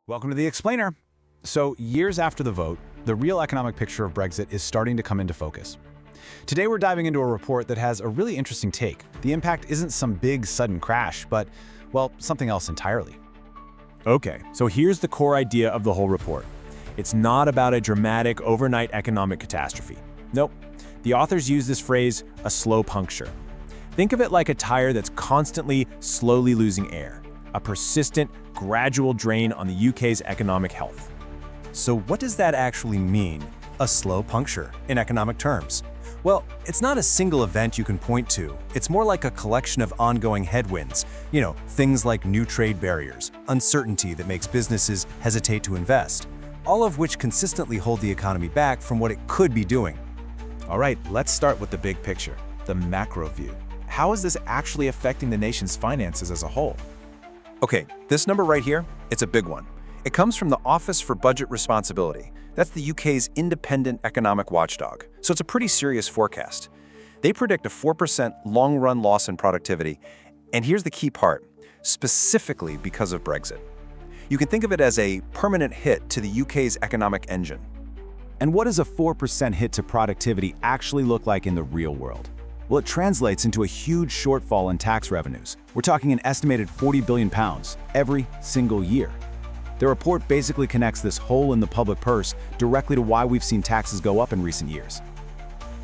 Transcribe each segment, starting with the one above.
Welcome to The Explainer. So, years after the vote, the real economic picture of Brexit is starting to come into focus. Today we're diving into a report that has a really interesting take. The impact isn't some big, sudden crash, but, well, something else entirely. Okay, so here's the core idea of the whole report. It's not about a dramatic overnight economic catastrophe. Nope. The authors use this phrase, a slow puncture. Think of it like a tire that's constantly, slowly losing air. A persistent, gradual drain on the UK's economic health. So what does that actually mean, a slow puncture, in economic terms? Well, it's not a single event you can point to. It's more like a collection of ongoing headwinds. Things like new trade barriers, uncertainty that makes businesses hesitate to invest, all of which consistently hold the economy back from what it could be doing. All right, let's start with the big picture, the macro view. How is this actually affecting the nation's finances as a whole? Okay, this number right here, it's a big one. It comes from the Office for Budget Responsibility. That's the UK's independent economic watchdog. So it's a pretty serious forecast. They predict a 4% long-run loss in productivity. And here's the key part, specifically because of Brexit. You can think of it as a permanent hit to the UK's economic engine. And what does a 4% hit to productivity actually look like in the real world? Well, it translates into a huge shortfall in tax revenues. We're talking an estimated £40 billion every single year. The report basically connects this hole in the public purse directly to why we've seen taxes go up in recent years.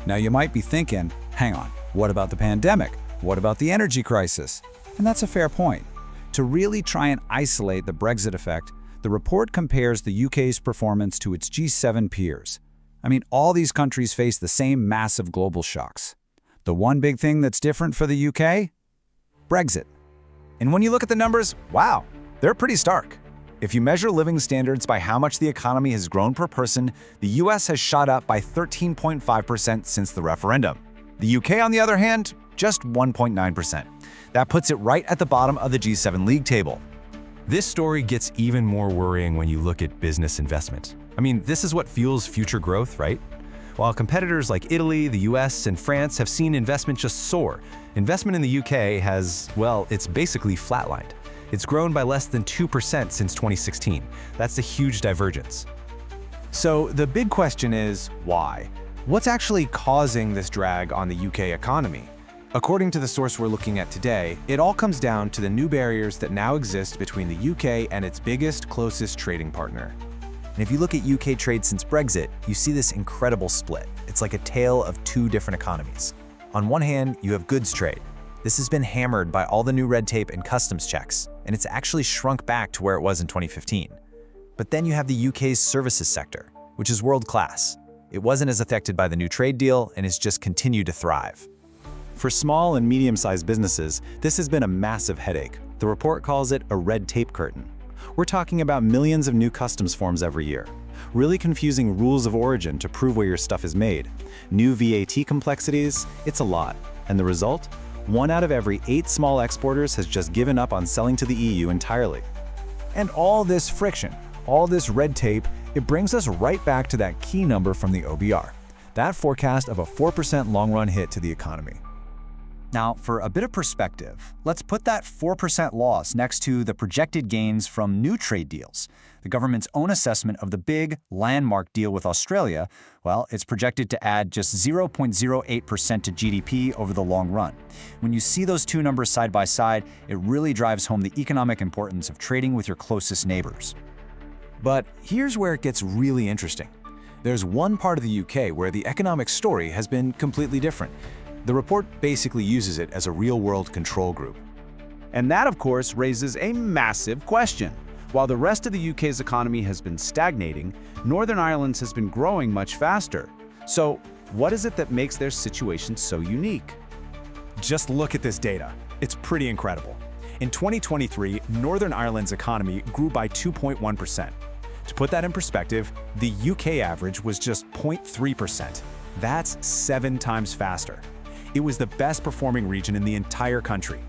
Now you might be thinking, hang on, what about the pandemic? What about the energy crisis? And that's a fair point. To really try and isolate the Brexit effect, the report compares the UK's performance to its G7 peers. I mean, all these countries face the same massive global shocks. The one big thing that's different for the UK? Brexit. And when you look at the numbers, wow, they're pretty stark. If you measure living standards by how much the economy has grown per person, the US has shot up by 13.5% since the referendum. The UK, on the other hand, just 1.9%. That puts it right at the bottom of the G7 league table. This story gets even more worrying when you look at business investment. I mean, this is what fuels future growth, right? While competitors like Italy, the US, and France have seen investment just soar, investment in the UK has, well, it's basically flatlined. It's grown by less than 2% since 2016. That's a huge divergence. So the big question is, why? What's actually causing this drag on the UK economy? According to the source we're looking at today, it all comes down to the new barriers that now exist between the UK and its biggest, closest trading partner. And if you look at UK trade since Brexit, you see this incredible split. It's like a tale of two different economies. On one hand, you have goods trade. This has been hammered by all the new red tape and customs checks, and it's actually shrunk back to where it was in 2015. But then you have the UK's services sector, which is world-class. It wasn't as affected by the new trade deal and has just continued to thrive. For small and medium-sized businesses, this has been a massive headache. The report calls it a red tape curtain. We're talking about millions of new customs forms every year, really confusing rules of origin to prove where your stuff is made, new VAT complexities, it's a lot. And the result? 1 out of every 8 small exporters has just given up on selling to the EU entirely. And all this friction, all this red tape, it brings us right back to that key number from the OBR, that forecast of a 4% long-run hit to the economy. Now, for a bit of perspective, let's put that 4% loss next to the projected gains from new trade deals. The government's own assessment of the big, landmark deal with Australia, well, it's projected to add just 0.08% to GDP over the long run. When you see those two numbers side by side, it really drives home the economic importance of trading with your closest neighbors. But here's where it gets really interesting. There's one part of the UK where the economic story has been completely different. The report basically uses it as a real-world control group. And that, of course, raises a massive question. While the rest of the UK's economy has been stagnating, Northern Ireland's has been growing much faster. So, what is it that makes their situation so unique? Just look at this data. It's pretty incredible. In 2023, Northern Ireland's economy grew by 2.1%. To put that in perspective, the UK average was just 0.3%. That's 7 times faster. It was the best performing region in the entire country.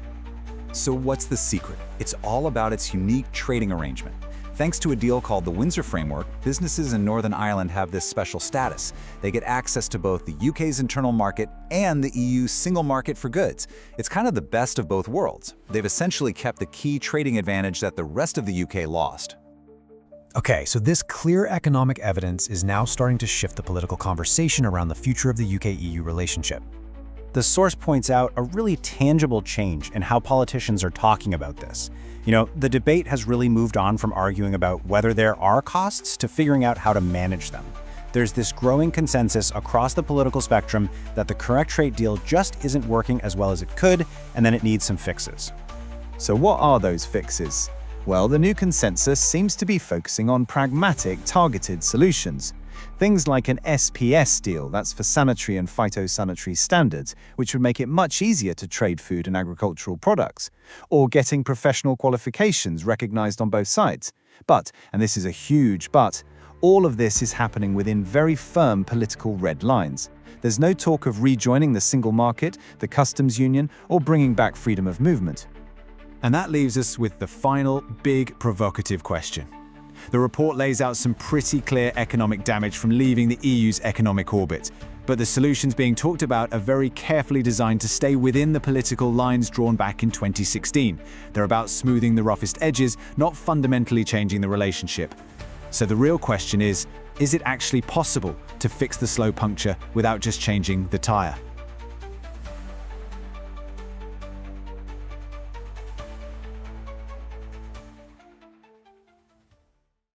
So what's the secret? It's all about its unique trading arrangement. Thanks to a deal called the Windsor Framework, businesses in Northern Ireland have this special status. They get access to both the UK's internal market and the EU's single market for goods. It's kind of the best of both worlds. They've essentially kept the key trading advantage that the rest of the UK lost. Okay, so this clear economic evidence is now starting to shift the political conversation around the future of the UK-EU relationship. The source points out a really tangible change in how politicians are talking about this. The debate has really moved on from arguing about whether there are costs to figuring out how to manage them. There's this growing consensus across the political spectrum that the correct trade deal just isn't working as well as it could, and then it needs some fixes. So what are those fixes? Well, the new consensus seems to be focusing on pragmatic, targeted solutions. Things like an SPS deal, that's for sanitary and phytosanitary standards, which would make it much easier to trade food and agricultural products, or getting professional qualifications recognized on both sides. But, and this is a huge but, all of this is happening within very firm political red lines. There's no talk of rejoining the single market, the customs union, or bringing back freedom of movement. And that leaves us with the final, big, provocative question. The report lays out some pretty clear economic damage from leaving the EU's economic orbit, but the solutions being talked about are very carefully designed to stay within the political lines drawn back in 2016. They're about smoothing the roughest edges, not fundamentally changing the relationship. So the real question is it actually possible to fix the slow puncture without just changing the tire?